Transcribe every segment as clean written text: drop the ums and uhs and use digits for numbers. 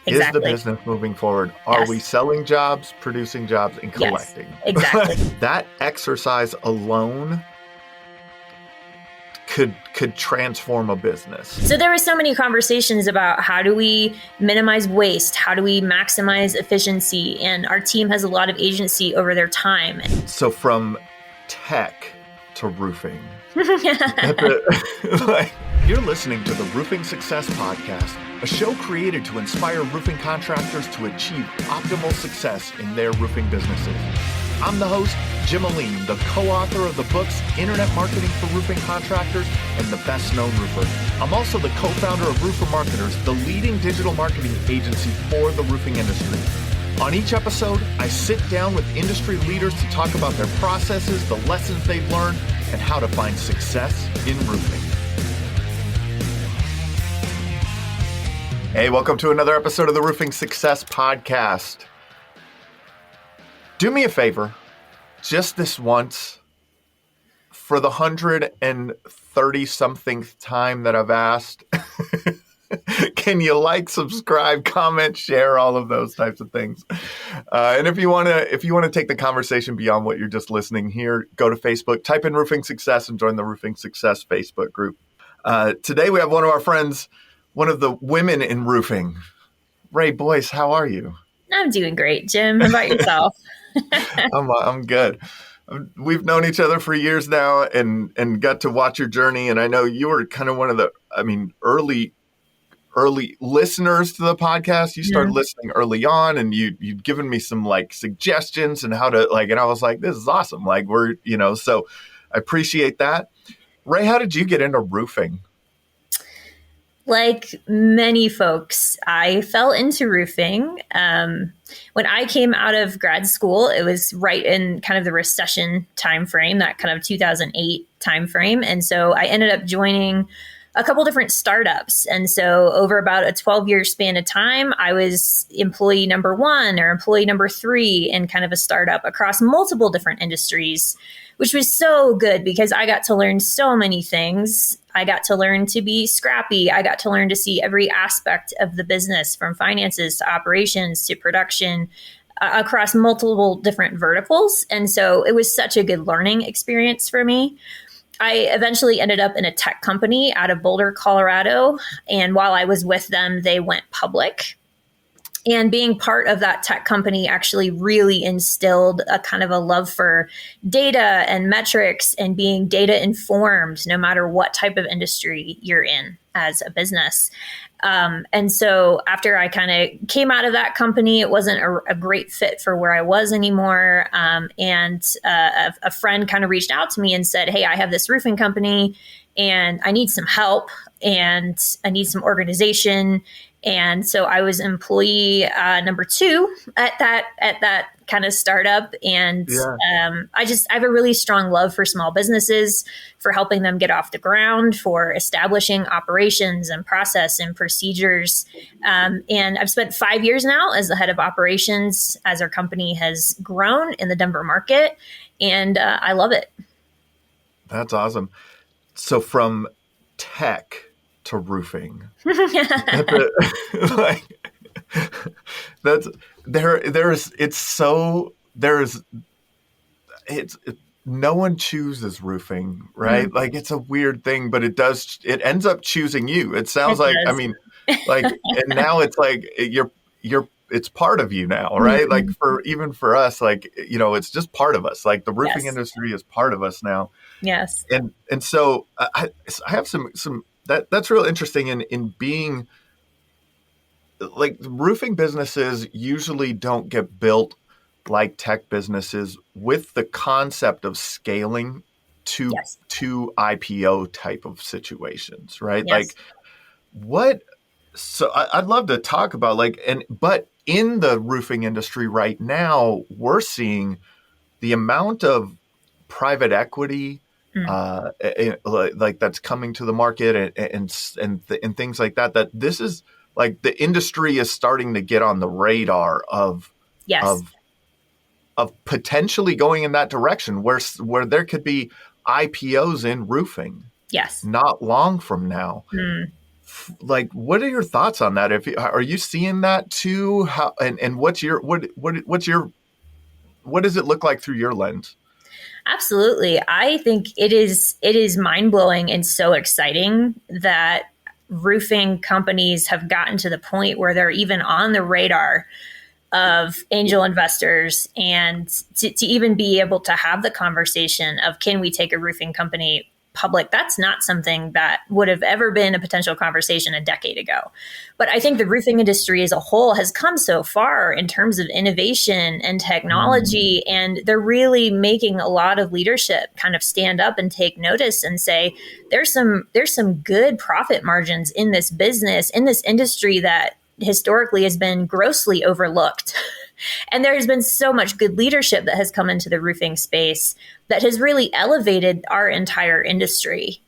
Is the Exactly. business moving forward? Are Yes. we selling jobs, producing jobs, and Yes, collecting? exactly. That exercise alone could transform a business. So there were so many conversations about how do we minimize waste? How do we maximize efficiency? And our team has a lot of agency over their time. So from tech to roofing. You're listening to the Roofing Success Podcast, a show created to inspire roofing contractors to achieve optimal success in their roofing businesses. I'm the host, Jim Aline, the co-author of the books Internet Marketing for Roofing Contractors and The Best Known Roofer. I'm also the co-founder of Roofer Marketers, the leading digital marketing agency for the roofing industry. On each episode, I sit down with industry leaders to talk about their processes, the lessons they've learned, and how to find success in roofing. Hey, welcome to another episode of the Roofing Success Podcast. Do me a favor, just this once, for the 130-something time that I've asked, can you like, subscribe, comment, share, all of those types of things? And if you want to take the conversation beyond what you're just listening here, go to Facebook, type in Roofing Success, and join the Roofing Success Facebook group. Today we have one of our friends, one of the women in roofing, Rae Boyce. How are you? I'm doing great, Jim. How about yourself? I'm good. We've known each other for years now and got to watch your journey. And I know you were kind of one of the, early listeners to the podcast. You started listening early on, and you'd given me some suggestions and how to and I was like, this is awesome. So I appreciate that. Rae, how did you get into roofing? Like many folks, I fell into roofing. When I came out of grad school, it was right in kind of the recession timeframe, that kind of 2008 timeframe. And so I ended up joining a couple different startups. And so over about a 12-year span of time, I was employee number 1 or employee number 3 in kind of a startup across multiple different industries, which was so good because I got to learn so many things. I got to learn to be scrappy. I got to learn to see every aspect of the business, from finances to operations to production, across multiple different verticals. And so it was such a good learning experience for me. I eventually ended up in a tech company out of Boulder, Colorado. And while I was with them, they went public. And being part of that tech company actually really instilled a kind of a love for data and metrics and being data informed, no matter what type of industry you're in as a business. And so after I kind of came out of that company, it wasn't a great fit for where I was anymore. And a friend kind of reached out to me and said, hey, I have this roofing company and I need some help and I need some organization. And so I was employee number 2 at that kind of startup. And I have a really strong love for small businesses, for helping them get off the ground, for establishing operations and process and procedures. And I've spent 5 years now as the head of operations as our company has grown in the Denver market. And I love it. That's awesome. So from tech to roofing. No one chooses roofing, right? Mm-hmm. It's a weird thing, but it ends up choosing you. It sounds and now it's it's part of you now, right? Mm-hmm. For us, it's just part of us. The roofing industry is part of us now. Yes. And so I have some that's real interesting in being roofing businesses usually don't get built like tech businesses with the concept of scaling to IPO type of situations, right? Yes. So I'd love to talk about but in the roofing industry right now, we're seeing the amount of private equity that's coming to the market and things like that. That this is the industry is starting to get on the radar of potentially going in that direction, where there could be IPOs in roofing. Yes. Not long from now. like, what are your thoughts on that? Are you seeing that too? How and what's your what does it look like through your lens? Absolutely. I think it is mind-blowing and so exciting that roofing companies have gotten to the point where they're even on the radar of angel investors, and to even be able to have the conversation of, can we take a roofing company public? That's not something that would have ever been a potential conversation a decade ago. But I think the roofing industry as a whole has come so far in terms of innovation and technology, and they're really making a lot of leadership kind of stand up and take notice and say, there's some good profit margins in this business, in this industry that historically has been grossly overlooked. And there has been so much good leadership that has come into the roofing space that has really elevated our entire industry.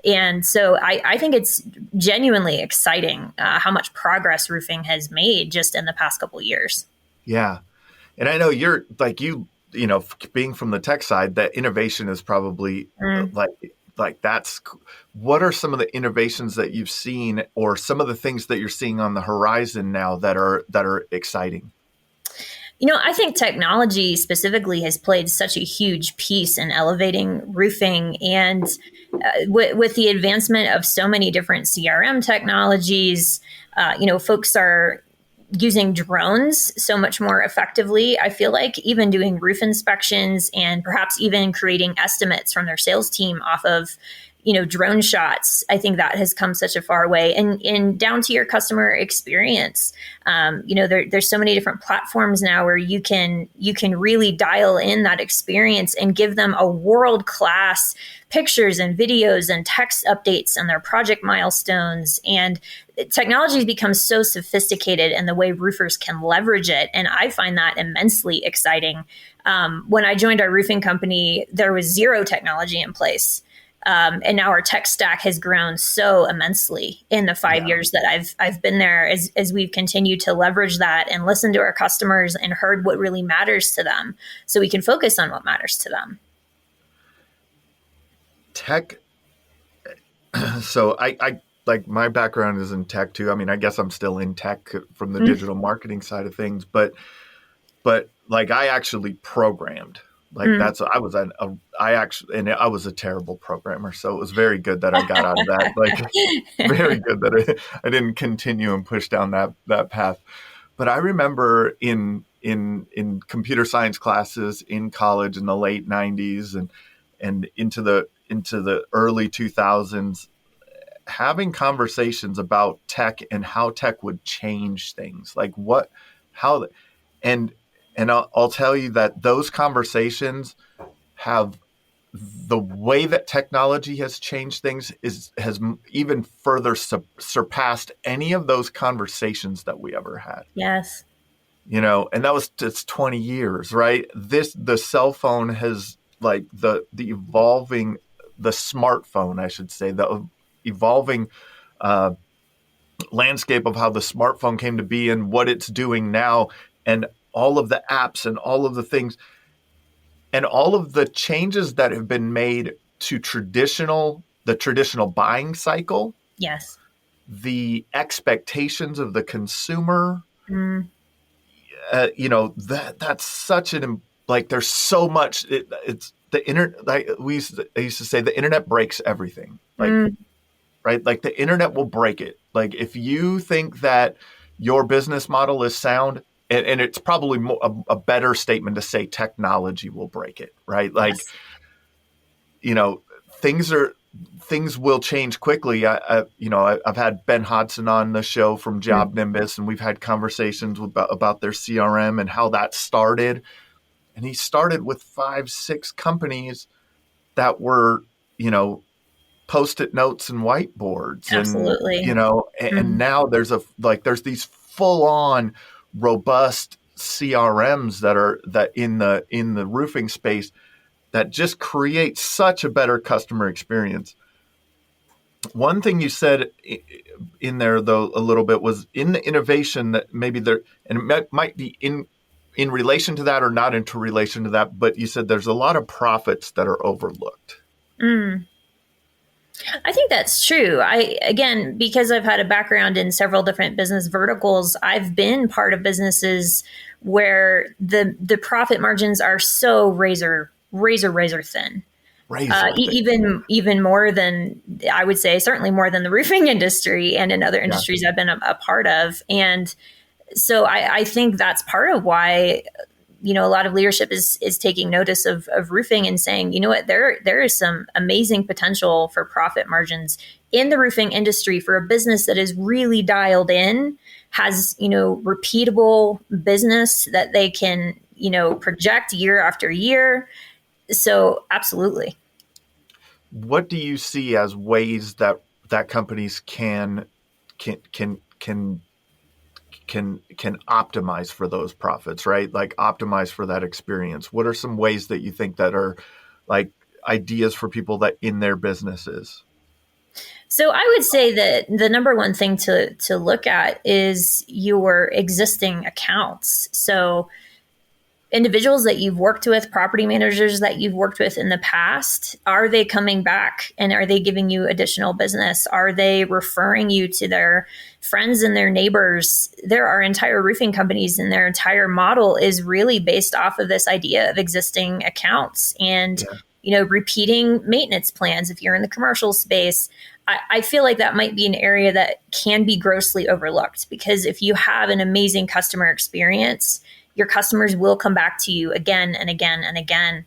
And so I think it's genuinely exciting how much progress roofing has made just in the past couple of years. Yeah. And I know you're like, you know, being from the tech side, that innovation is probably like that's, what are some of the innovations that you've seen, or some of the things that you're seeing on the horizon now that are exciting? You know, I think technology specifically has played such a huge piece in elevating roofing. And with the advancement of so many different CRM technologies, folks are using drones so much more effectively. I feel like even doing roof inspections and perhaps even creating estimates from their sales team off of drone shots. I think that has come such a far way, and down to your customer experience. There's so many different platforms now where you can really dial in that experience and give them a world-class pictures and videos and text updates on their project milestones. And technology has become so sophisticated in the way roofers can leverage it. And I find that immensely exciting. When I joined our roofing company, there was zero technology in place. And now our tech stack has grown so immensely in the 5 years that I've been there, as we've continued to leverage that and listen to our customers and heard what really matters to them, so we can focus on what matters to them. Tech. So I like, my background is in tech too. I mean, I guess I'm still in tech from the digital marketing side of things, but like, I actually programmed. Like I was a terrible programmer. So it was very good that I got out of that. Like, very good that I didn't continue and push down that path. But I remember in computer science classes in college in the late 90s and into the early 2000s, having conversations about tech and how tech would change things, like and I'll tell you that those conversations have, the way that technology has changed things has even further surpassed any of those conversations that we ever had. Yes. And it's 20 years, right? The cell phone has, like, the evolving, the smartphone, I should say, the evolving landscape of how the smartphone came to be and what it's doing now, and all of the apps and all of the things and all of the changes that have been made to the traditional buying cycle. Yes. The expectations of the consumer. That's such like, there's so much. It's the internet. Like, I used to say, the internet breaks everything. Like, right? Like, the internet will break it. Like, if you think that your business model is sound, and it's probably a better statement to say technology will break it, right? Like, yes. Things will change quickly. I've had Ben Hodson on the show from Job Nimbus, and we've had conversations about their CRM and how that started. And he started with 5-6 companies that were, Post-it notes and whiteboards. Absolutely. And now there's these full on robust CRMs that in the roofing space that just create such a better customer experience. One thing you said in there, though, a little bit, was in the innovation that maybe there, and it might be in relation to that or not into relation to that, but you said there's a lot of profits that are overlooked. I think that's true. Again, because I've had a background in several different business verticals, I've been part of businesses where the profit margins are so razor thin. Razor thin. Even more than, I would say, certainly more than the roofing industry and in other Yeah. industries I've been a part of. And so I think that's part of why, a lot of leadership is taking notice of roofing and saying, you know what, there is some amazing potential for profit margins in the roofing industry for a business that is really dialed in, has, repeatable business that they can, project year after year. So absolutely. What do you see as ways that companies can can can can optimize for those profits, right? Like optimize for that experience. What are some ways that you think that are like ideas for people that in their businesses? So I would say that the number one thing to look at is your existing accounts. So individuals that you've worked with, property managers that you've worked with in the past, are they coming back and are they giving you additional business? Are they referring you to their friends and their neighbors? There are entire roofing companies and their entire model is really based off of this idea of existing accounts and, repeating maintenance plans. If you're in the commercial space, I feel like that might be an area that can be grossly overlooked, because if you have an amazing customer experience, your customers will come back to you again and again and again.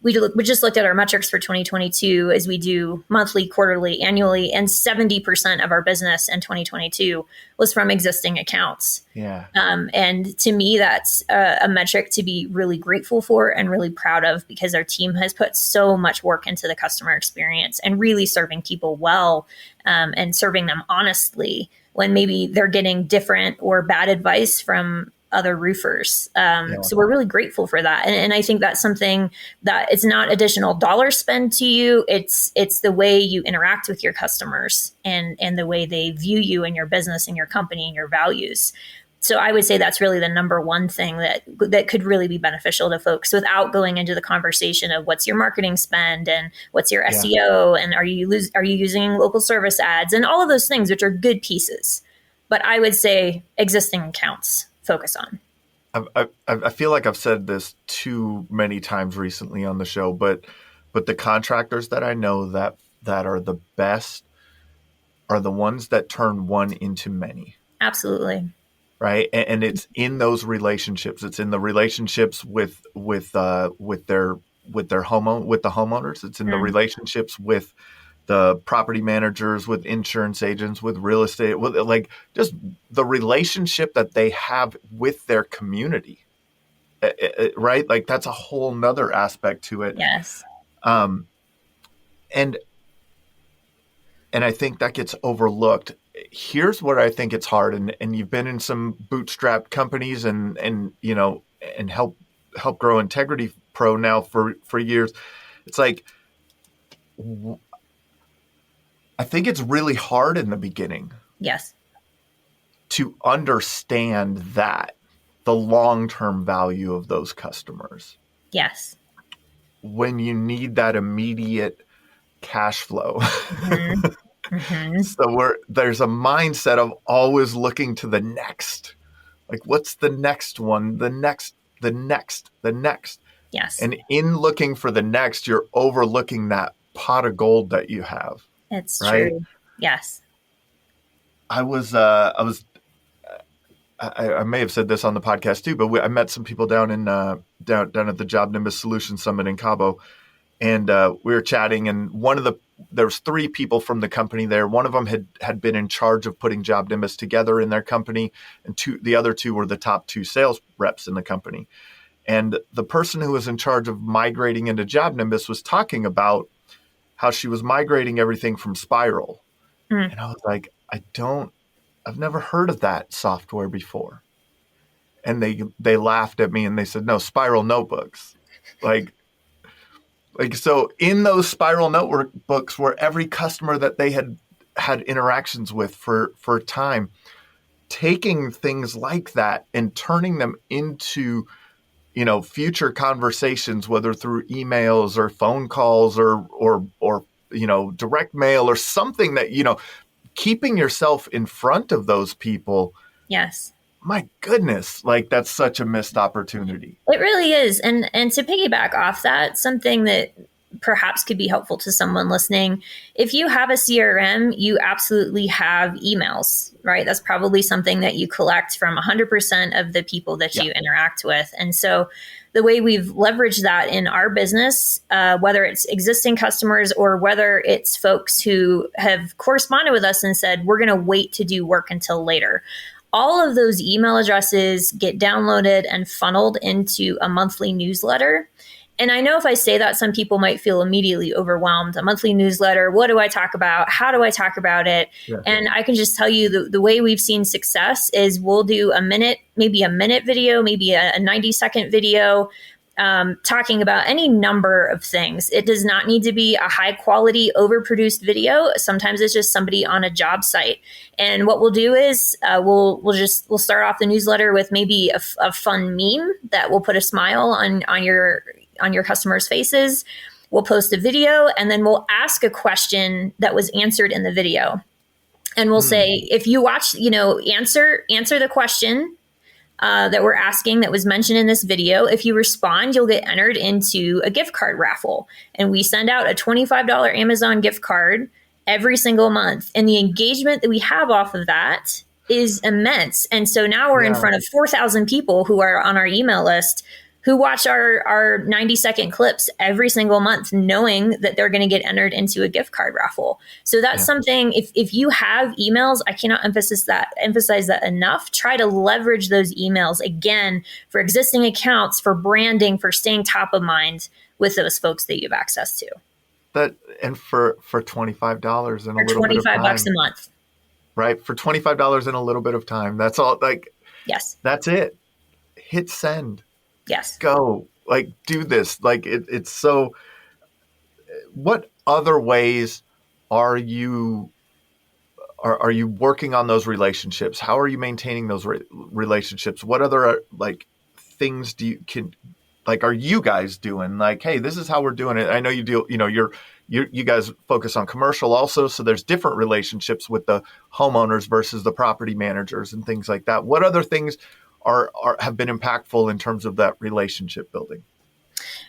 We just looked at our metrics for 2022 as we do monthly, quarterly, annually, and 70% of our business in 2022 was from existing accounts. Yeah. And to me, that's a metric to be really grateful for and really proud of, because our team has put so much work into the customer experience and really serving people well, and serving them honestly when maybe they're getting different or bad advice from other roofers. So we're really grateful for that. And I think that's something that it's not additional dollar spend to you. It's the way you interact with your customers and the way they view you and your business and your company and your values. So I would say that's really the number one thing that could really be beneficial to folks, without going into the conversation of what's your marketing spend and what's your SEO and are you using local service ads and all of those things, which are good pieces. But I would say existing accounts focus on. I feel like I've said this too many times recently on the show, but the contractors that I know that are the best are the ones that turn one into many. Absolutely. Right. And it's in those relationships. It's in the relationships with the homeowners. It's in the relationships with the property managers, with insurance agents, with real estate, with like just the relationship that they have with their community. Right. Like that's a whole nother aspect to it. Yes. And I think that gets overlooked. Here's what I think it's hard. And you've been in some bootstrapped companies and help grow Integrity Pro now for years. It's like, I think it's really hard in the beginning. Yes. To understand that the long-term value of those customers. Yes. When you need that immediate cash flow. Mm-hmm. Mm-hmm. So there's a mindset of always looking to the next. Like, what's the next one? The next. Yes. And in looking for the next, you're overlooking that pot of gold that you have. It's right? true. Yes. I may have said this on the podcast too, but I met some people down at the Job Nimbus Solutions Summit in Cabo, and we were chatting. And there was three people from the company there. One of them had been in charge of putting Job Nimbus together in their company, and the other two were the top two sales reps in the company. And the person who was in charge of migrating into Job Nimbus was talking about how she was migrating everything from Spiral. And I was like, I've never heard of that software before. And they laughed at me and they said, no, Spiral notebooks. Like so in those Spiral notebooks were every customer that they had interactions with for time, taking things like that and turning them into, future conversations, whether through emails or phone calls or direct mail or something that, keeping yourself in front of those people. Yes. My goodness, like that's such a missed opportunity. It really is. And to piggyback off that, something that perhaps could be helpful to someone listening. If you have a CRM, you absolutely have emails, right? That's probably something that you collect from 100% of the people that you interact with. And so the way we've leveraged that in our business, whether it's existing customers or whether it's folks who have corresponded with us and said, we're going to wait to do work until later. All of those email addresses get downloaded and funneled into a monthly newsletter. And I know if I say that, some people might feel immediately overwhelmed. A monthly newsletter, what do I talk about? How do I talk about it? Yeah. And I can just tell you the way we've seen success is we'll do maybe a minute video, maybe a 90-second video, talking about any number of things. It does not need to be a high quality, overproduced video. Sometimes it's just somebody on a job site. And what we'll do is we'll start off the newsletter with maybe a fun meme that will put a smile on your customers' faces. We'll post a video, and then we'll ask a question that was answered in the video. And we'll say, if you watch, answer the question that we're asking that was mentioned in this video. If you respond, you'll get entered into a gift card raffle. And we send out a $25 Amazon gift card every single month. And the engagement that we have off of that is immense. And so now we're in front of 4,000 people who are on our email list who watch our 90-second clips every single month, knowing that they're going to get entered into a gift card raffle. So that's something, if you have emails, I cannot emphasize that enough. Try to leverage those emails, again, for existing accounts, for branding, for staying top of mind with those folks that you have access to. And for $25 and a little bit of time. $25 a month. Right? For $25 and a little bit of time. That's all. Yes. That's it. Hit send. Yes. Go, do this. It's so, what other ways are you working on those relationships? How are you maintaining those relationships? What other things are you guys doing? Hey, this is how we're doing it. I know you do, you guys focus on commercial also. So there's different relationships with the homeowners versus the property managers and things like that. What other things have been impactful in terms of that relationship building?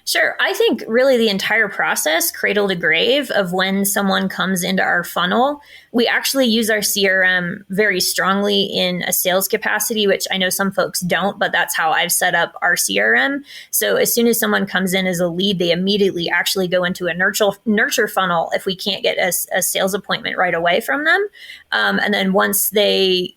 Sure. I think really the entire process, cradle to grave, of when someone comes into our funnel, we actually use our CRM very strongly in a sales capacity, which I know some folks don't, but that's how I've set up our CRM. So as soon as someone comes in as a lead, they immediately actually go into a nurture funnel if we can't get a sales appointment right away from them. And then once they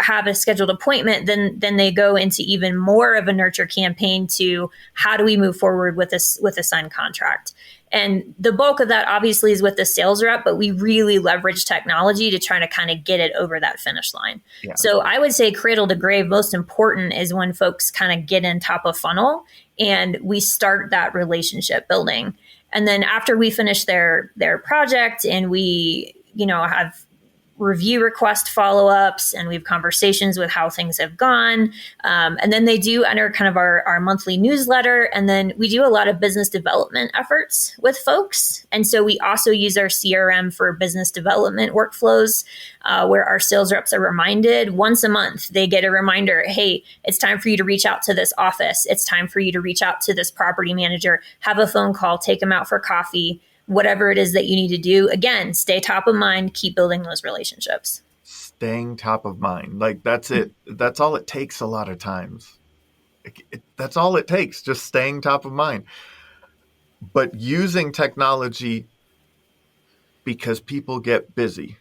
have a scheduled appointment, then they go into even more of a nurture campaign to how do we move forward with a signed contract. And the bulk of that obviously is with the sales rep, but we really leverage technology to try to kind of get it over that finish line. Yeah. So I would say cradle to grave, most important is when folks kind of get in top of funnel and we start that relationship building. And then after we finish their project and we, have review request follow-ups and we have conversations with how things have gone. And then they do enter kind of our monthly newsletter. And then we do a lot of business development efforts with folks. And so we also use our CRM for business development workflows, where our sales reps are reminded once a month. They get a reminder, hey, it's time for you to reach out to this office. It's time for you to reach out to this property manager, have a phone call, take them out for coffee. Whatever it is that you need to do, again, stay top of mind, keep building those relationships. Staying top of mind. That's it. That's all it takes a lot of times. That's all it takes, just staying top of mind. But using technology because people get busy.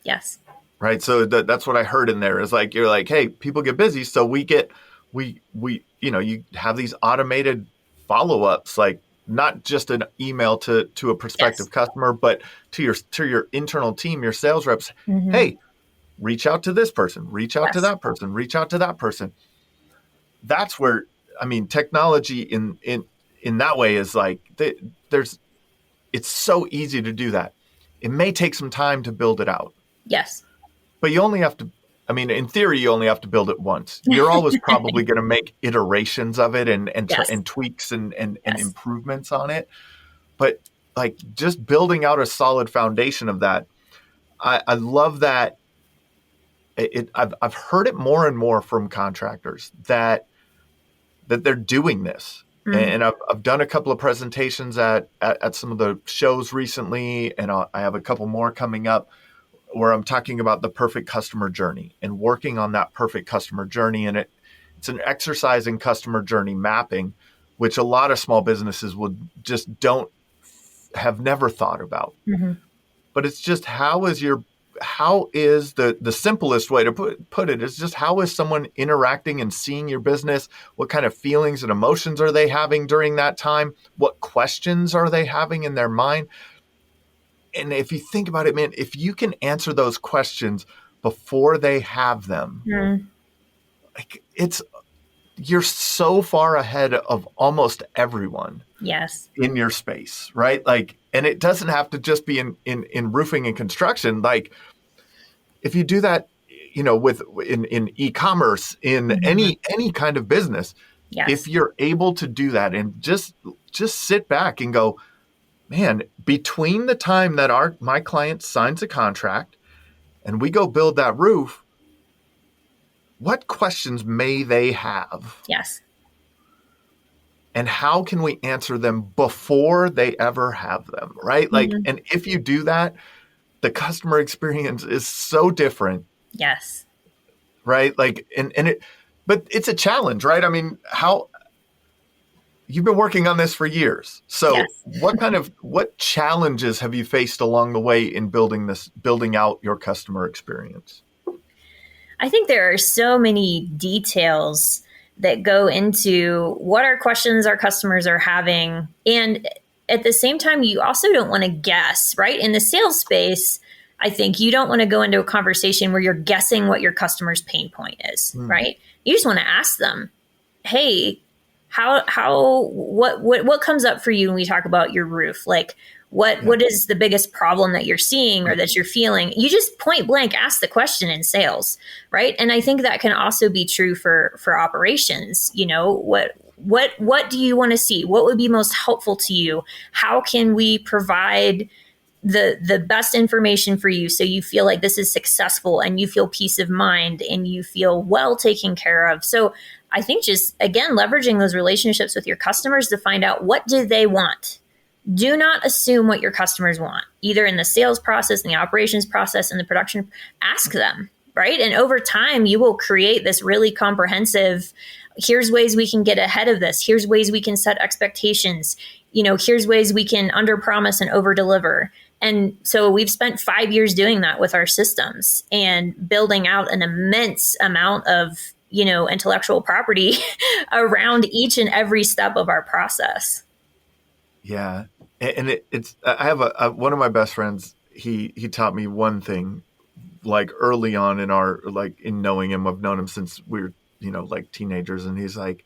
Yes. Right? So that's what I heard in there is you're hey, people get busy. So we you have these automated follow-ups, not just an email to a prospective customer, but to your internal team, your sales reps. Mm-hmm. Hey, reach out to this person, reach out to that person, reach out to that person. That's where, technology in that way is it's so easy to do that. It may take some time to build it out. Yes. But you only have to, in theory, you only have to build it once. You're always probably going to make iterations of it and tweaks and improvements on it. But like just building out a solid foundation of that. I love that. I've heard it more and more from contractors that they're doing this. And I've done a couple of presentations at some of the shows recently, and I have a couple more coming up where I'm talking about the perfect customer journey and working on that perfect customer journey. And it's an exercise in customer journey mapping, which a lot of small businesses have never thought about. But it's just how is the simplest way to put it is just how is someone interacting and seeing your business? What kind of feelings and emotions are they having during that time? What questions are they having in their mind? And if you think about it, man, if you can answer those questions before they have them, like you're so far ahead of almost everyone. Yes. In your space, right? Like, and it doesn't have to just be in roofing and construction. Like, if you do that, in e-commerce, in any kind of business, if you're able to do that and just sit back and go, man, between the time that my client signs a contract and we go build that roof, what questions may they have? Yes. And how can we answer them before they ever have them, right? Like, and if you do that, the customer experience is so different. Yes. Right? Like, but it's a challenge, right? I mean, you've been working on this for years. So what challenges have you faced along the way in building out your customer experience? I think there are so many details that go into what our questions our customers are having. And at the same time, you also don't want to guess, right? In the sales space, I think you don't want to go into a conversation where you're guessing what your customer's pain point is, right? You just want to ask them, hey, what comes up for you when we talk about your roof? Like, what is the biggest problem that you're seeing or that you're feeling? You just point blank ask the question in sales, right? And I think that can also be true for operations. What do you want to see? What would be most helpful to you? How can we provide the best information for you so you feel like this is successful and you feel peace of mind and you feel well taken care of? So I think just, again, leveraging those relationships with your customers to find out what do they want. Do not assume what your customers want, either in the sales process, in the operations process, in the production. Ask them, right? And over time, you will create this really comprehensive, here's ways we can get ahead of this. Here's ways we can set expectations. Here's ways we can under-promise and over-deliver. And so we've spent 5 years doing that with our systems and building out an immense amount of, intellectual property around each and every step of our process. Yeah. And I have one of my best friends, he taught me one thing, like early on in knowing him. I've known him since we were, like teenagers. And he's like,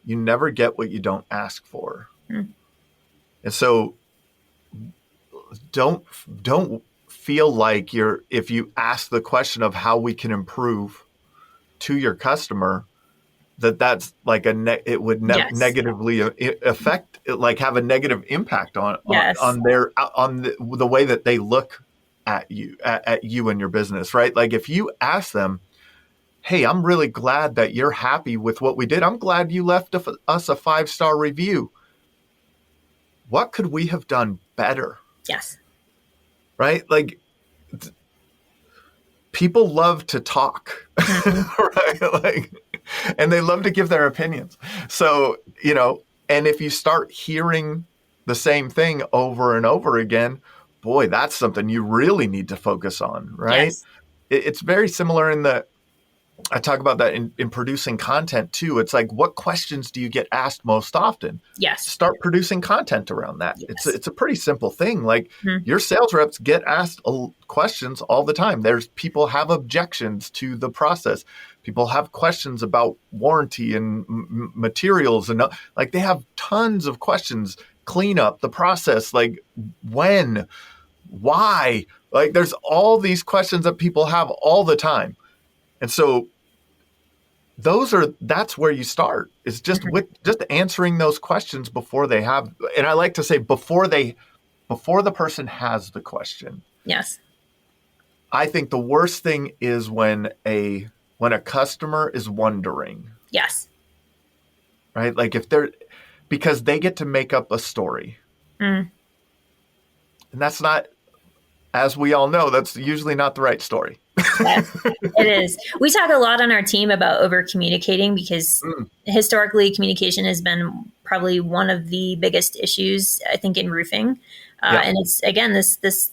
you never get what you don't ask for. And so don't feel like if you ask the question of how we can improve to your customer, that's like it would negatively affect, like have a negative impact on the way that they look at you and your business, right? Like if you ask them, hey, I'm really glad that you're happy with what we did. I'm glad you left us a 5-star review. What could we have done better? Yes. Right? Like people love to talk, right? Like, and they love to give their opinions. So, and if you start hearing the same thing over and over again, boy, that's something you really need to focus on, right? Yes. It's very similar I talk about that in producing content too. It's like, what questions do you get asked most often? Yes. Start producing content around that. Yes. It's a pretty simple thing. Like your sales reps get asked questions all the time. People have objections to the process. People have questions about warranty and materials, and like they have tons of questions. Clean up the process, like when, why, like there's all these questions that people have all the time. And so that's where you start. It's just with just answering those questions before they have, and I like to say before they before the person has the question. Yes. I think the worst thing is when a customer is wondering. Yes. Right? Like because they get to make up a story. Mm. And that's not, as we all know, that's usually not the right story. Yes, it is. We talk a lot on our team about over communicating because historically communication has been probably one of the biggest issues, I think, in roofing. And it's, again, this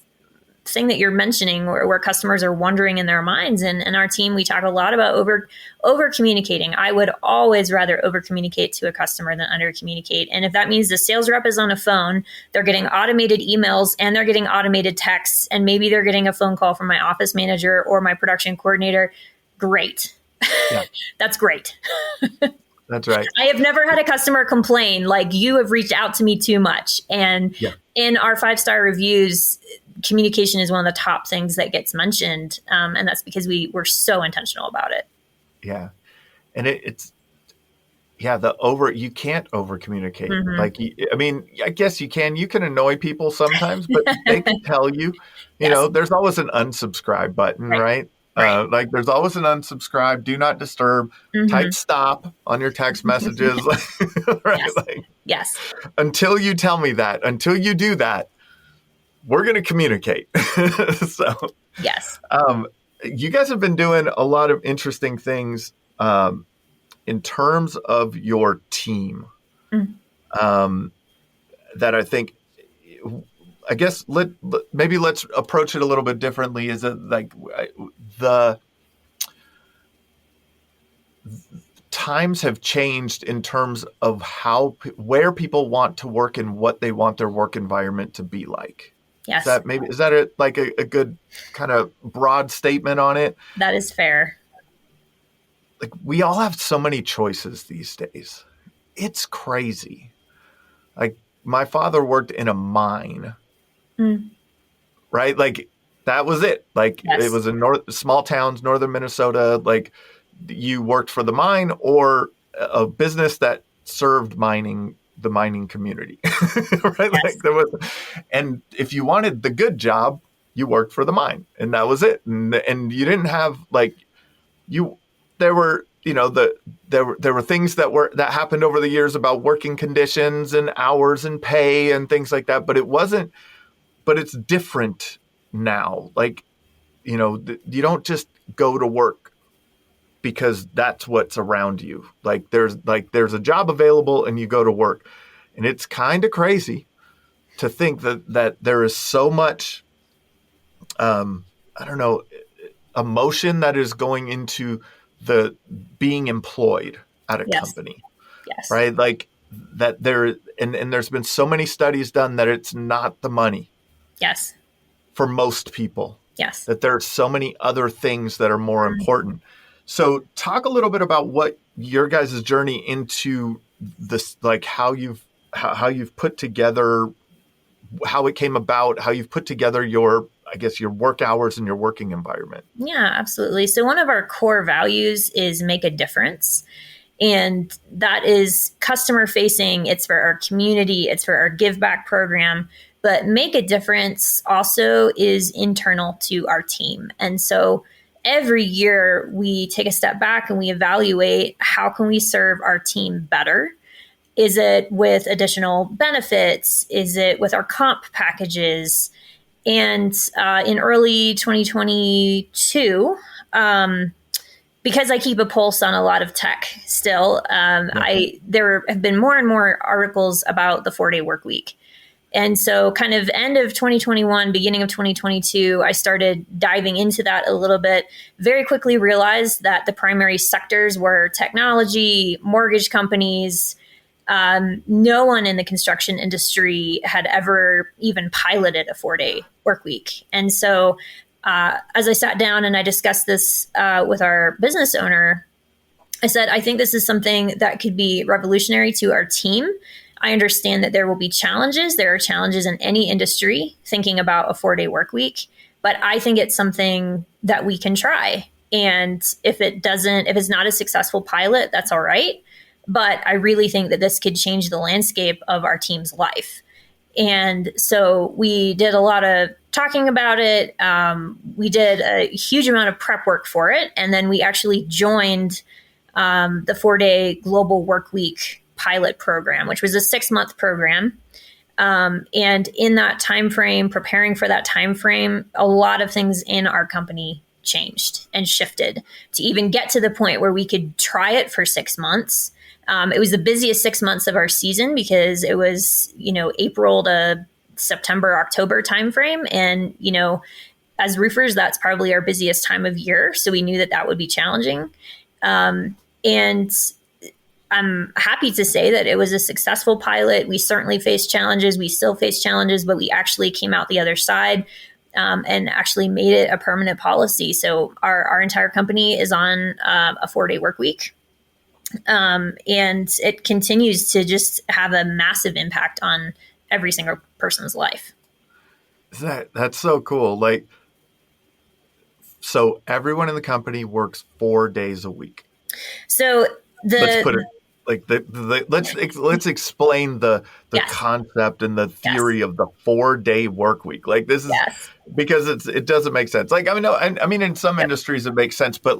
thing that you're mentioning where customers are wondering in their minds. And in our team, we talk a lot about over communicating. I would always rather over communicate to a customer than under communicate. And if that means the sales rep is on a phone, they're getting automated emails and they're getting automated texts, and maybe they're getting a phone call from my office manager or my production coordinator. Great. Yeah. That's great. That's right. I have never had a customer complain like, you have reached out to me too much. And in our 5-star reviews, communication is one of the top things that gets mentioned. And that's because we're so intentional about it. Yeah. And you can't over communicate. Mm-hmm. Like, I mean, I guess you can annoy people sometimes, but they can tell you, you know, there's always an unsubscribe button, right? Like there's always an unsubscribe, do not disturb, type stop on your text messages. Right? Yes. Until you tell me that, until you do that, we're going to communicate. So, yes. You guys have been doing a lot of interesting things in terms of your team that I think, I guess maybe let's approach it a little bit differently. Is it like the times have changed in terms of where people want to work and what they want their work environment to be like? Yes. Is that a good kind of broad statement on it? That is fair. Like, we all have so many choices these days. It's crazy. Like, my father worked in a mine, right? Like, that was it. Like, it was in small towns, northern Minnesota. Like, you worked for the mine or a business that served the mining community, right? Yes. Like, and if you wanted the good job, you worked for the mine, and that was it. And you didn't have there were things that happened over the years about working conditions and hours and pay and things like that. But it's different now. Like, you you don't just go to work because that's what's around you. Like, there's a job available and you go to work. And it's kind of crazy to think that there is so much, emotion that is going into the being employed at a company. Yes. Right? Like, that and there's been so many studies done that it's not the money. Yes. For most people. Yes. That there are so many other things that are more important. So talk a little bit about what your guys' journey into this, like how you've put together, how it came about, how you've put together your work hours and your working environment. Yeah, absolutely. So one of our core values is make a difference. And that is customer facing. It's for our community. It's for our give back program. But make a difference also is internal to our team. And so every year we take a step back and we evaluate how can we serve our team better. Is it with additional benefits? Is it with our comp packages? And in early 2022, because I keep a pulse on a lot of tech still, there have been more and more articles about the 4-day work week. And so kind of end of 2021, beginning of 2022, I started diving into that a little bit, very quickly realized that the primary sectors were technology, mortgage companies. No one in the construction industry had ever even piloted a 4-day work week. And so as I sat down and I discussed this with our business owner, I said, I think this is something that could be revolutionary to our team. I understand that there will be challenges. There are challenges in any industry thinking about a 4-day work week, but I think it's something that we can try. And if it's not a successful pilot, that's all right. But I really think that this could change the landscape of our team's life. And so we did a lot of talking about it. We did a huge amount of prep work for it. And then we actually joined the 4-day global work week pilot program, which was a 6-month program. And in that time frame, preparing for that time frame, a lot of things in our company changed and shifted to even get to the point where we could try it for 6 months. It was the busiest 6 months of our season because it was, April to September, October timeframe. And, as roofers, that's probably our busiest time of year. So we knew that would be challenging. And I'm happy to say that it was a successful pilot. We certainly faced challenges. We still face challenges, but we actually came out the other side and actually made it a permanent policy. So our entire company is on a 4-day work week. And it continues to just have a massive impact on every single person's life. That's so cool. So everyone in the company works 4 days a week. So let's put it let's explain the yes. concept and the theory of the 4-day work week. This is because it doesn't make sense. In some industries it makes sense, but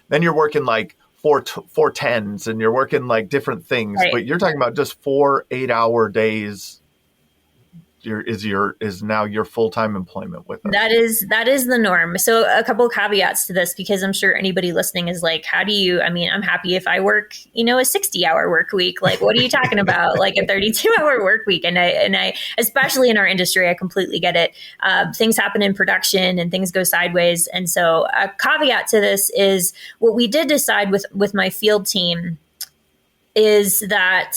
then you're working 4 tens and you're working different things, right. But you're talking about just 4 8-hour days is now your full-time employment with us. That is the norm. So a couple of caveats to this, because I'm sure anybody listening is how do you, I'm happy if I work, a 60-hour work week. What are you talking about? A 32-hour work week. And I, especially in our industry, I completely get it. Things happen in production and things go sideways. And so a caveat to this is what we did decide with my field team is that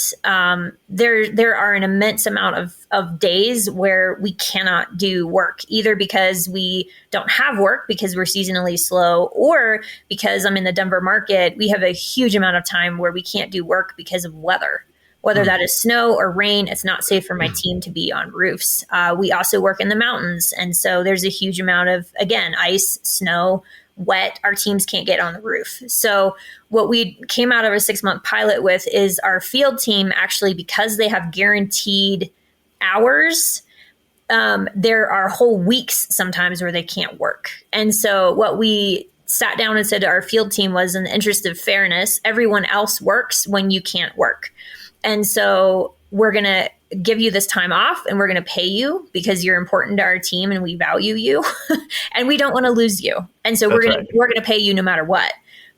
there are an immense amount of days where we cannot do work, either because we don't have work because we're seasonally slow, or because I'm in the Denver market, we have a huge amount of time where we can't do work because of weather. Whether that is snow or rain, it's not safe for my team to be on roofs. We also work in the mountains. And so there's a huge amount of, again, ice, snow, wet. Our teams can't get on the roof. So what we came out of a 6-month pilot with is our field team, actually, because they have guaranteed hours, there are whole weeks sometimes where they can't work. And so what we sat down and said to our field team was, in the interest of fairness, everyone else works when you can't work. And so we're going to give you this time off and we're going to pay you because you're important to our team and we value you and we don't want to lose you. And so we're going to pay you no matter what.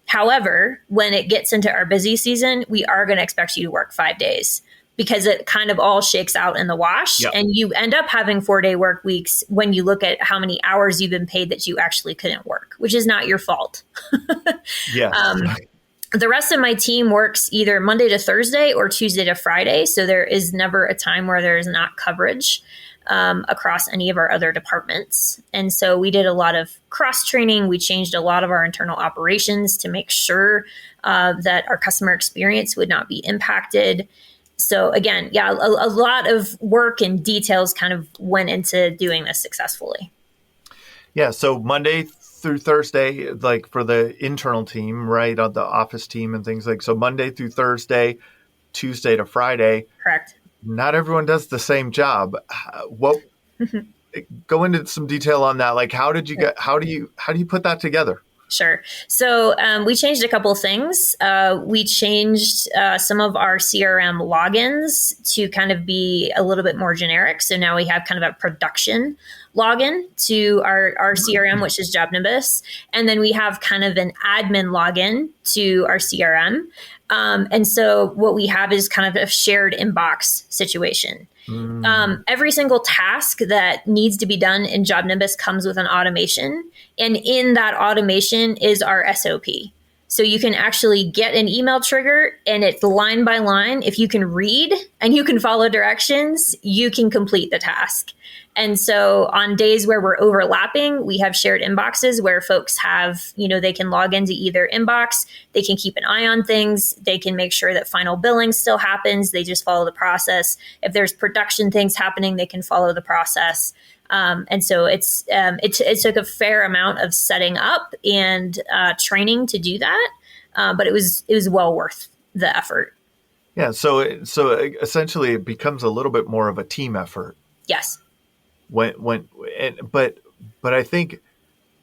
However, when it gets into our busy season, we are going to expect you to work 5 days because it kind of all shakes out in the wash. Yep. And you end up having 4-day work weeks when you look at how many hours you've been paid that you actually couldn't work, which is not your fault. Yes. The rest of my team works either Monday to Thursday or Tuesday to Friday. So there is never a time where there is not coverage across any of our other departments. And so we did a lot of cross training. We changed a lot of our internal operations to make sure that our customer experience would not be impacted. So again, a lot of work and details kind of went into doing this successfully. Yeah. So Monday through Thursday, for the internal team, right, on the office team and things so Monday through Thursday, Tuesday to Friday. Correct. Not everyone does the same job. Go into some detail on that. How do you put that together? Sure. So we changed a couple of things. We changed some of our CRM logins to kind of be a little bit more generic. So now we have kind of a production login to our CRM, which is Job Nimbus. And then we have kind of an admin login to our CRM. And so what we have is kind of a shared inbox situation. Every single task that needs to be done in Job Nimbus comes with an automation. And in that automation is our SOP. So you can actually get an email trigger and it's line by line. If you can read and you can follow directions, you can complete the task. And so on days where we're overlapping, we have shared inboxes where folks have, they can log into either inbox, they can keep an eye on things, they can make sure that final billing still happens, they just follow the process. If there's production things happening, they can follow the process. And so it took a fair amount of setting up and training to do that, but it was well worth the effort. Yeah, so essentially it becomes a little bit more of a team effort. Yes. But I think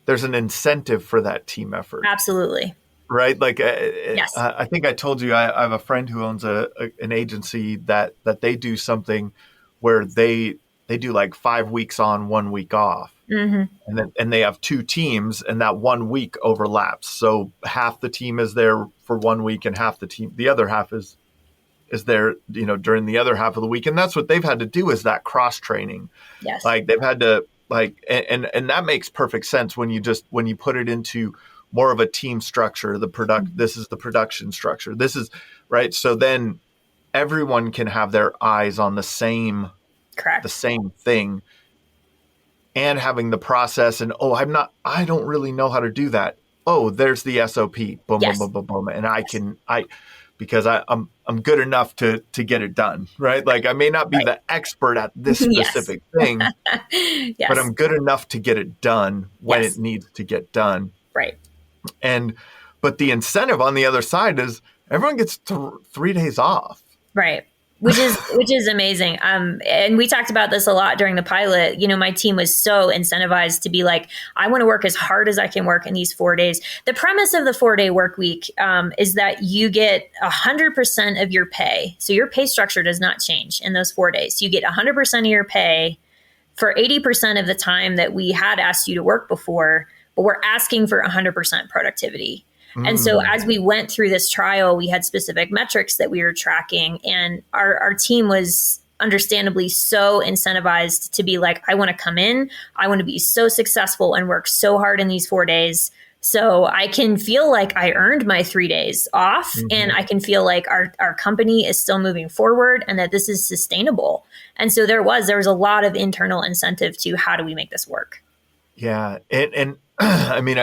there's an incentive for that team effort. Absolutely. Right. Like, Yes. I think I told you, I have a friend who owns an agency that they do something where they do like 5 weeks on, 1 week off. And they have two teams, and that 1 week overlaps. So half the team is there for 1 week, and the other half is there, during the other half of the week. And that's what they've had to do, is that cross training. Yes. Like, they've had to and that makes perfect sense when you put it into more of a team structure. This is the production structure. This is right. So then everyone can have their eyes on the same thing, and having the process. And I don't really know how to do that. Oh, there's the SOP. Boom, Yes. boom, boom, boom, boom. And because I'm good enough to get it done. Right. Like, I may not be the expert at this specific thing, but I'm good enough to get it done when it needs to get done. Right. But the incentive on the other side is everyone gets 3 days off. Right. Which is amazing. And we talked about this a lot during the pilot. My team was so incentivized to be like, I want to work as hard as I can work in these 4 days. The premise of the 4-day work week is that you get 100% of your pay. So your pay structure does not change in those 4 days. You get 100% of your pay for 80% of the time that we had asked you to work before, but we're asking for 100% productivity. And so as we went through this trial, we had specific metrics that we were tracking, and our team was understandably so incentivized to be like, I want to come in, I want to be so successful and work so hard in these 4 days, so I can feel like I earned my 3 days off, and I can feel like our company is still moving forward and that this is sustainable. And so there was a lot of internal incentive to how do we make this work. Yeah. And I mean,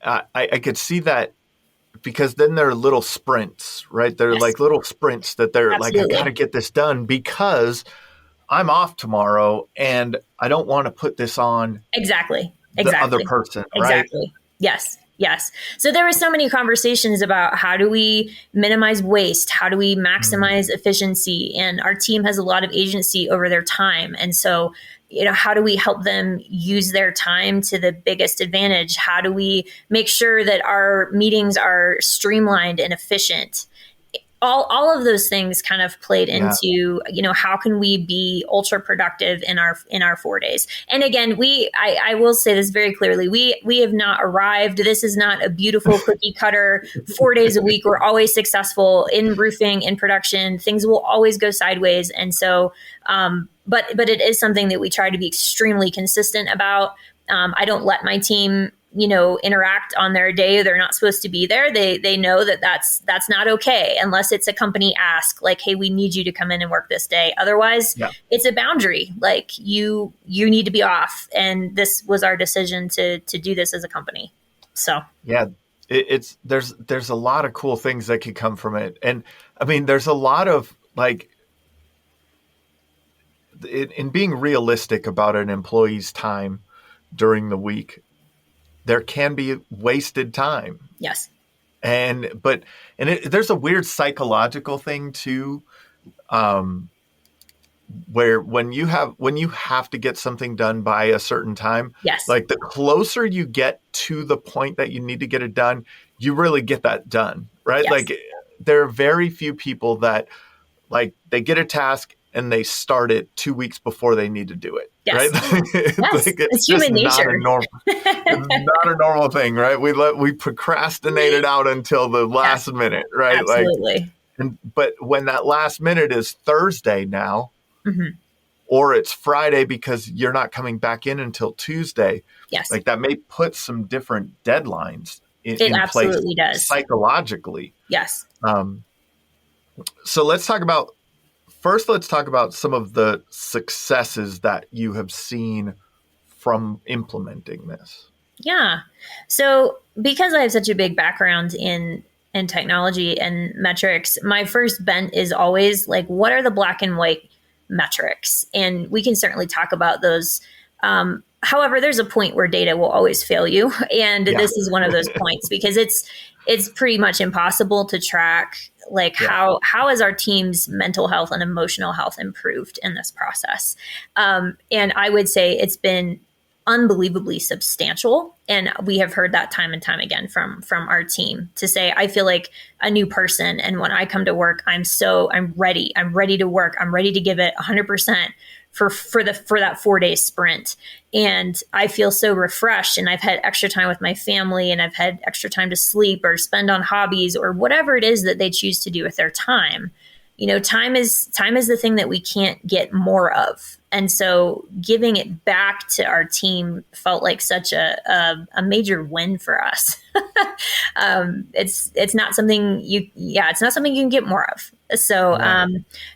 I could see that, because then there are little sprints, right? They're like little sprints that they're like, I got to get this done because I'm off tomorrow and I don't want to put this on the other person, right? Exactly. Yes. So there were so many conversations about how do we minimize waste? How do we maximize efficiency? And our team has a lot of agency over their time. And so, how do we help them use their time to the biggest advantage? How do we make sure that our meetings are streamlined and efficient? All of those things kind of played into, how can we be ultra productive in our 4 days? And again, I will say this very clearly. We have not arrived. This is not a beautiful cookie cutter 4 days a week. We're always successful in roofing, in production. Things will always go sideways. And so, but it is something that we try to be extremely consistent about. I don't let my team interact on their day they're not supposed to be there. They know that that's not okay unless it's a company ask, like, hey, we need you to come in and work this day. Otherwise, it's a boundary. Like, you need to be off. And this was our decision to do this as a company. So there's a lot of cool things that could come from it. And I mean, there's a lot of like, in being realistic about an employee's time during the week, there can be wasted time. Yes. There's a weird psychological thing too, where when you have to get something done by a certain time, like the closer you get to the point that you need to get it done, you really get that done, right? Yes. Like, there are very few people that, like, they get a task and they start it 2 weeks before they need to do it. Yes. Right? Yes. Like, it's human nature. It's not a normal thing, right? We procrastinate it out until the last minute, right? Absolutely. Like, but when that last minute is Thursday now, or it's Friday because you're not coming back in until Tuesday, like, that may put some different deadlines in absolutely place does. Psychologically. Yes. So let's talk about some of the successes that you have seen from implementing this. Yeah. So because I have such a big background in technology and metrics, my first bent is always like, what are the black and white metrics? And we can certainly talk about those. However, there's a point where data will always fail you. And this is one of those points because it's pretty much impossible to track like how has our team's mental health and emotional health improved in this process. And I would say it's been unbelievably substantial. And we have heard that time and time again from our team to say, I feel like a new person. And when I come to work, I'm ready. I'm ready to work. I'm ready to give it 100% for that 4-day sprint. And I feel so refreshed, and I've had extra time with my family, and I've had extra time to sleep or spend on hobbies or whatever it is that they choose to do with their time. You know, time is the thing that we can't get more of. And so giving it back to our team felt like such a major win for us. It's not something you can get more of. So,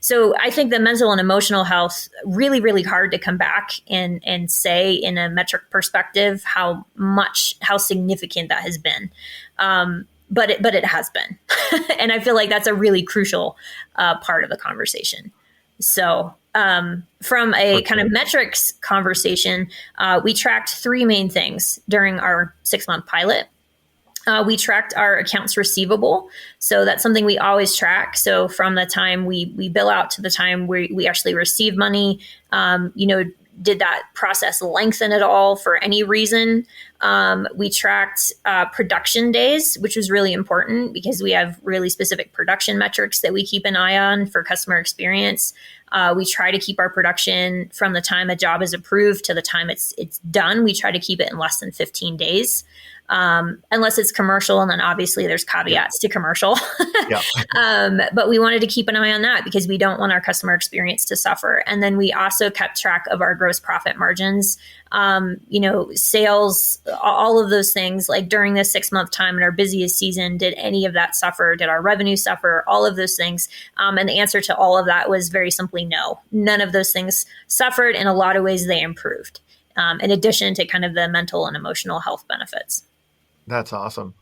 so I think the mental and emotional health really, really hard to come back and say in a metric perspective how significant that has been. But it has been. And I feel like that's a really crucial part of the conversation. So from a kind of metrics conversation, we tracked 3 main things during our 6-month pilot. We tracked our accounts receivable. So that's something we always track. So from the time we bill out to the time we actually receive money, did that process lengthen at all for any reason? We tracked production days, which was really important because we have really specific production metrics that we keep an eye on for customer experience. We try to keep our production from the time a job is approved to the time it's done. We try to keep it in less than 15 days. Unless it's commercial, and then obviously there's caveats to commercial. But we wanted to keep an eye on that because we don't want our customer experience to suffer. And then we also kept track of our gross profit margins, sales, all of those things. Like during this 6-month time in our busiest season, did any of that suffer? Did our revenue suffer? All of those things. And the answer to all of that was very simply no. None of those things suffered. In a lot of ways, they improved, in addition to kind of the mental and emotional health benefits. That's awesome.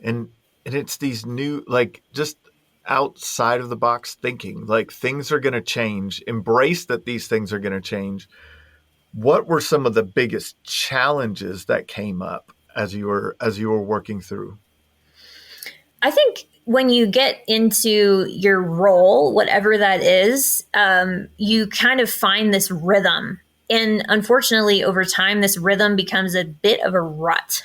And it's these new, like, just outside of the box thinking, like things are going to change. Embrace that these things are going to change. What were some of the biggest challenges that came up as you were working through? I think when you get into your role, whatever that is, you kind of find this rhythm. And unfortunately, over time, this rhythm becomes a bit of a rut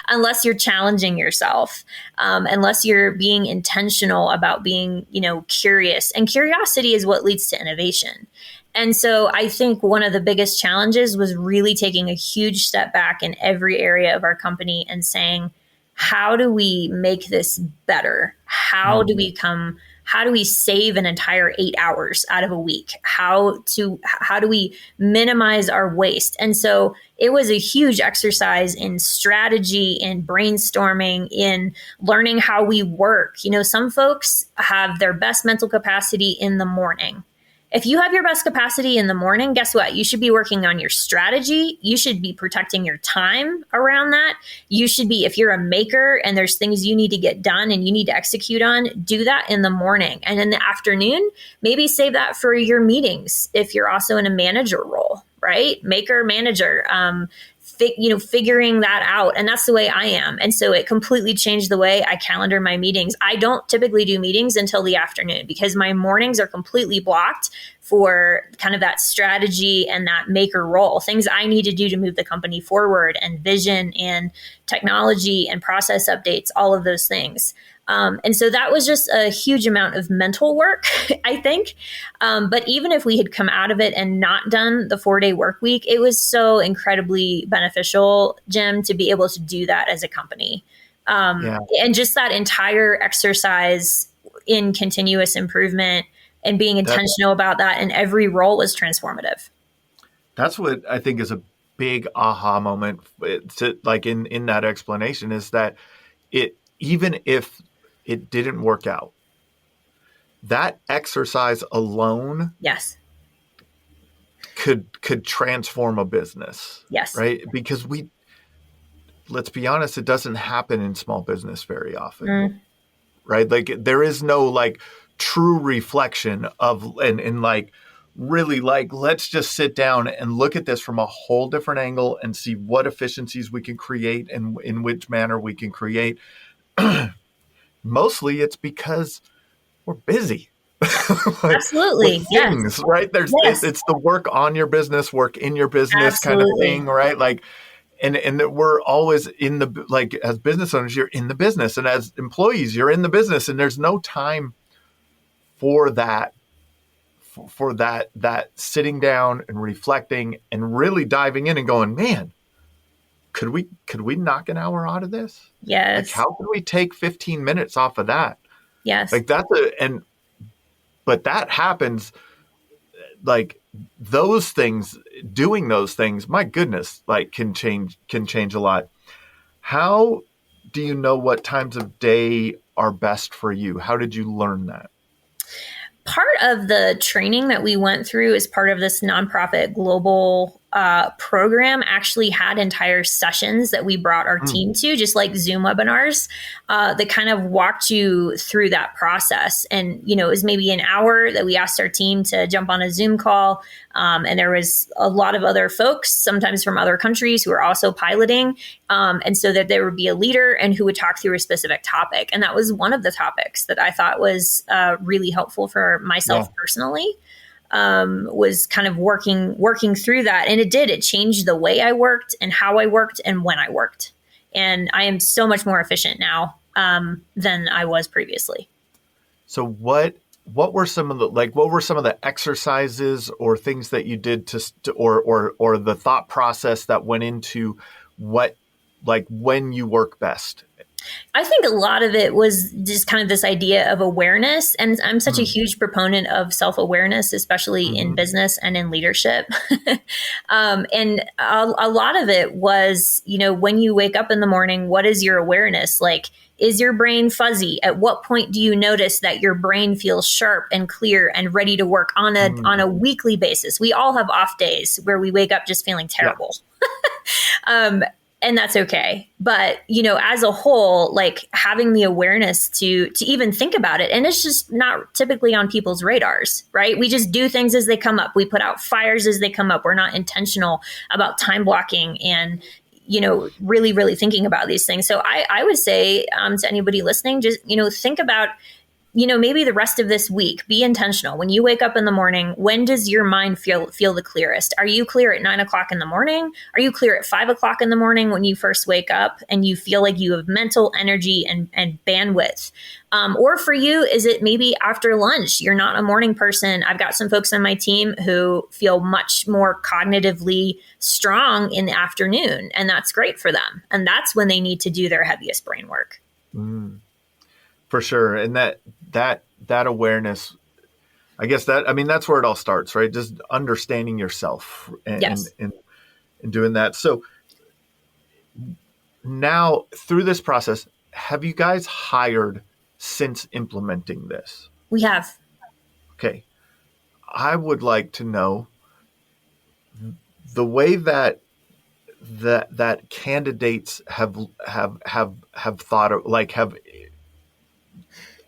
unless you're challenging yourself, unless you're being intentional about being, curious. And curiosity is what leads to innovation. And so I think one of the biggest challenges was really taking a huge step back in every area of our company and saying, how do we make this better? How do we save an entire 8 hours out of a week? How do we minimize our waste? And so it was a huge exercise in strategy, in brainstorming, in learning how we work. Some folks have their best mental capacity in the morning. If you have your best capacity in the morning, guess what? You should be working on your strategy. You should be protecting your time around that. You should be, if you're a maker and there's things you need to get done and you need to execute on, do that in the morning. And in the afternoon, maybe save that for your meetings if you're also in a manager role, right? Maker, manager, figuring that out. And that's the way I am. And so it completely changed the way I calendar my meetings. I don't typically do meetings until the afternoon because my mornings are completely blocked for kind of that strategy and that maker role, things I need to do to move the company forward, and vision and technology and process updates, all of those things. And so that was just a huge amount of mental work, I think. But even if we had come out of it and not done the 4-day work week, it was so incredibly beneficial, Jim, to be able to do that as a company. And just that entire exercise in continuous improvement and being intentional about that in every role was transformative. That's what I think is a big aha moment in that explanation, is that even if it didn't work out, that exercise alone could transform a business. Yes. Right? Because let's be honest, it doesn't happen in small business very often. Right? Like there is no true reflection of and really like, let's just sit down and look at this from a whole different angle and see what efficiencies we can create and in which manner we can create. Mostly it's because we're busy. Like, Absolutely. with Yes. things, right? Yes. It's the work on your business, work in your business kind of Absolutely. thing, right? Like, and we're always in the, like, as business owners, you're in the business, and as employees, you're in the business, and there's no time for that, that sitting down and reflecting and really diving in and going, man, could we knock an hour out of this? Like, Yes. how could we take 15 minutes off of that? Yes. Like, but that happens, like, those things, doing those things, my goodness, like, can change a lot. How do you know what times of day are best for you? How did you learn that? Part of the training that we went through as part of this nonprofit global program actually had entire sessions that we brought our team to, just like Zoom webinars, that kind of walked you through that process. And, it was maybe an hour that we asked our team to jump on a Zoom call. And there was a lot of other folks, sometimes from other countries, who were also piloting. And so that there would be a leader and who would talk through a specific topic. And that was one of the topics that I thought was really helpful for myself personally. Was kind of working through that. And it changed the way I worked and how I worked and when I worked. And I am so much more efficient now than I was previously. So what were some of the exercises or things that you did or the thought process that went into when you work best? I think a lot of it was just kind of this idea of awareness. And I'm such a huge proponent of self-awareness, especially in business and in leadership. And a lot of it was, when you wake up in the morning, what is your awareness? Like, is your brain fuzzy? At what point do you notice that your brain feels sharp and clear and ready to work on a weekly basis? We all have off days where we wake up just feeling terrible. And that's okay. But, as a whole, like, having the awareness to even think about it. And it's just not typically on people's radars, right? We just do things as they come up. We put out fires as they come up. We're not intentional about time blocking and, really, really thinking about these things. So I would say to anybody listening, just, think about, maybe the rest of this week, be intentional. When you wake up in the morning, when does your mind feel the clearest? Are you clear at 9 o'clock in the morning? Are you clear at 5 o'clock in the morning when you first wake up and you feel like you have mental energy and bandwidth? Or for you, is it maybe after lunch? You're not a morning person. I've got some folks on my team who feel much more cognitively strong in the afternoon, and that's great for them. And that's when they need to do their heaviest brain work. For sure. And that awareness, I guess that's where it all starts, right? Just understanding yourself and doing that. So now through this process, have you guys hired since implementing this? We have. Okay. I would like to know the way that candidates have thought of,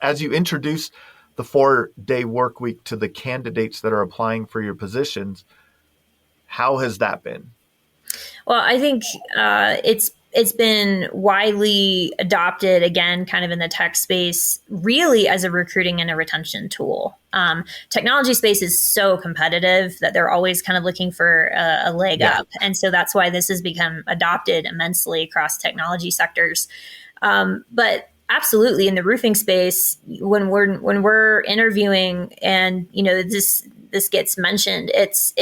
as you introduce the 4-day work week to the candidates that are applying for your positions, how has that been? Well, I think it's been widely adopted, again, kind of in the tech space, really as a recruiting and a retention tool. Technology space is so competitive that they're always kind of looking for a leg up. And so that's why this has become adopted immensely across technology sectors. But absolutely, in the roofing space, when we're interviewing, and this gets mentioned, it's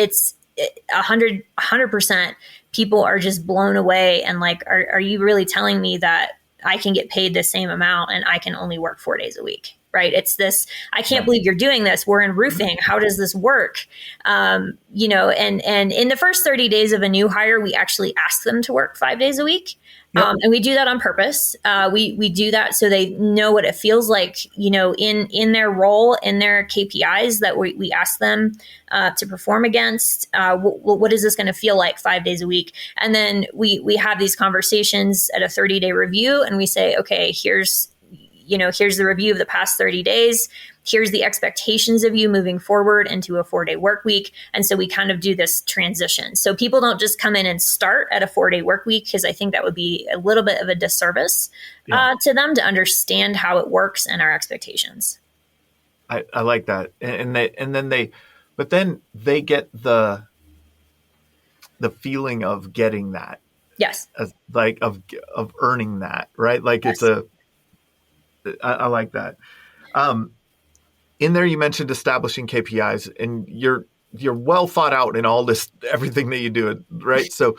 100%. People are just blown away and like, are you really telling me that I can get paid the same amount and I can only work 4 days a week? Right? It's this. I can't believe you're doing this. We're in roofing. How does this work? And in the first 30 days of a new hire, we actually ask them to work 5 days a week. And we do that on purpose. We do that so they know what it feels like, in their role, in their KPIs that we ask them to perform against. What is this going to feel like 5 days a week? And then we have these conversations at a 30-day review, and we say, okay, here's here's the review of the past 30 days. Here's the expectations of you moving forward into a 4-day work week. And so we kind of do this transition. So people don't just come in and start at a 4-day work week, because I think that would be a little bit of a disservice to them to understand how it works and our expectations. I like that. But then they get the feeling of getting that. Yes. As, like of earning that, right? Like yes. I like that. In there, you mentioned establishing KPIs, and you're well thought out in all this, everything that you do, right? So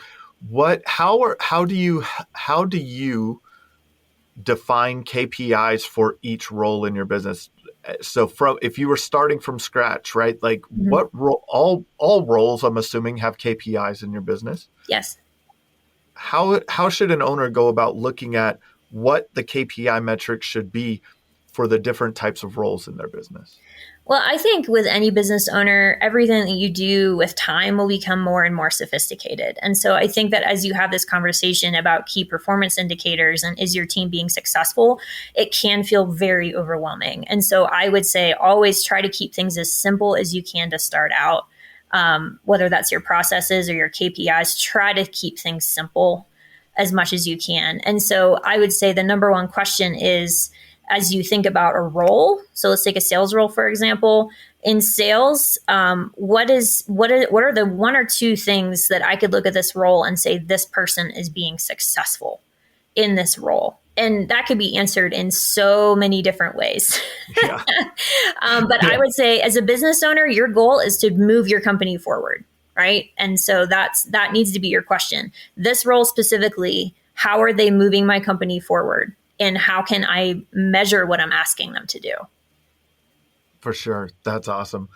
how do you define KPIs for each role in your business? So if you were starting from scratch, right? Like what role, all roles, I'm assuming, have KPIs in your business. Yes. How should an owner go about looking at what the KPI metrics should be for the different types of roles in their business? Well, I think with any business owner, everything that you do with time will become more and more sophisticated. And so I think that as you have this conversation about key performance indicators and is your team being successful, it can feel very overwhelming. And so I would say always try to keep things as simple as you can to start out. Whether that's your processes or your KPIs, try to keep things simple as much as you can. And so I would say the number one question is, as you think about a role, so let's take a sales role, for example. In sales, what are the 1 or 2 things that I could look at this role and say, this person is being successful in this role? And that could be answered in so many different ways. Yeah. But I would say as a business owner, your goal is to move your company forward, right? And so that needs to be your question. This role specifically, how are they moving my company forward? And how can I measure what I'm asking them to do? For sure. That's awesome.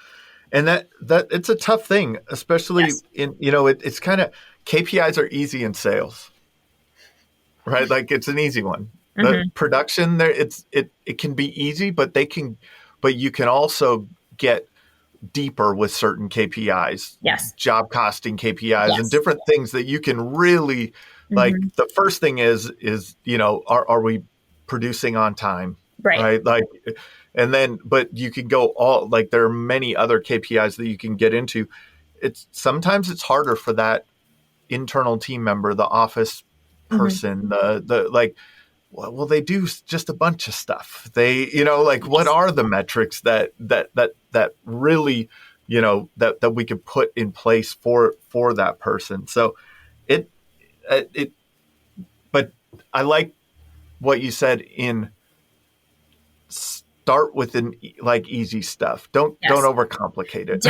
And that it's a tough thing, especially in, it's kind of, KPIs are easy in sales. Right? Like it's an easy one. The production there, it can be easy, but you can also get deeper with certain KPIs. Yes. Job costing KPIs and different things that you can really like. The first thing is, are we producing on time? Right? Like, and then, but you can go there are many other KPIs that you can get into. Sometimes it's harder for that internal team member, the office person, well, they do just a bunch of stuff. They, what are the metrics that really, that we could put in place for that person? So but I like what you said in start with easy stuff. Don't overcomplicate it.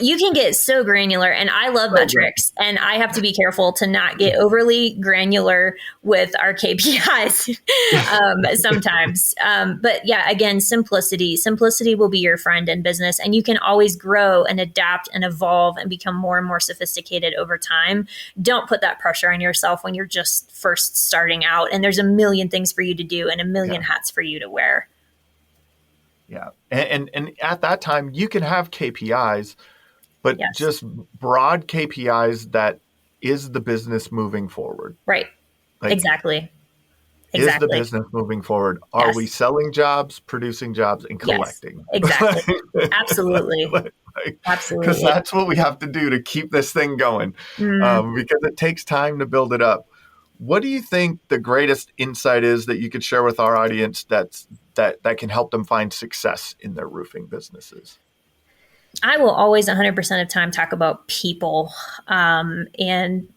You can get so granular, and I love metrics, and I have to be careful to not get overly granular with our KPIs sometimes. But yeah, again, simplicity will be your friend in business, and you can always grow and adapt and evolve and become more and more sophisticated over time. Don't put that pressure on yourself when you're just first starting out, and there's a million things for you to do and a million hats for you to wear. Yeah. And at that time you can have KPIs, but just broad KPIs that is the business moving forward. Right. Like, Exactly. Is the business moving forward? Are we selling jobs, producing jobs, and collecting? Yes, exactly. Absolutely. Absolutely. Because that's what we have to do to keep this thing going, because it takes time to build it up. What do you think the greatest insight is that you could share with our audience that can help them find success in their roofing businesses? I will always 100% of time talk about people, and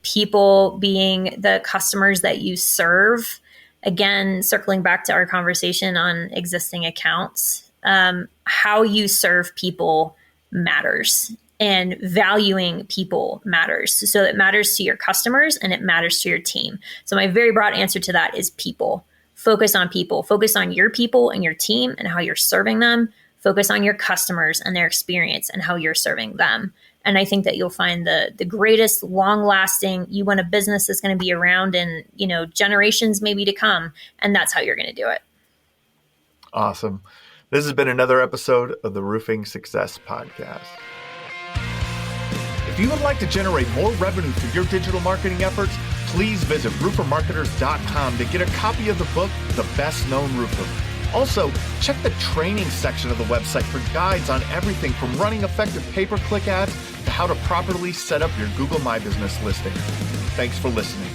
people being the customers that you serve. Again, circling back to our conversation on existing accounts, how you serve people matters. And valuing people matters. So it matters to your customers and it matters to your team. So my very broad answer to that is people. Focus on people. Focus on your people and your team and how you're serving them. Focus on your customers and their experience and how you're serving them. And I think that you'll find the greatest long-lasting, you want a business that's going to be around in, generations maybe to come. And that's how you're going to do it. Awesome. This has been another episode of the Roofing Success Podcast. If you would like to generate more revenue through your digital marketing efforts, please visit roofermarketers.com to get a copy of the book, The Best Known Roofer. Also, check the training section of the website for guides on everything from running effective pay-per-click ads to how to properly set up your Google My Business listing. Thanks for listening.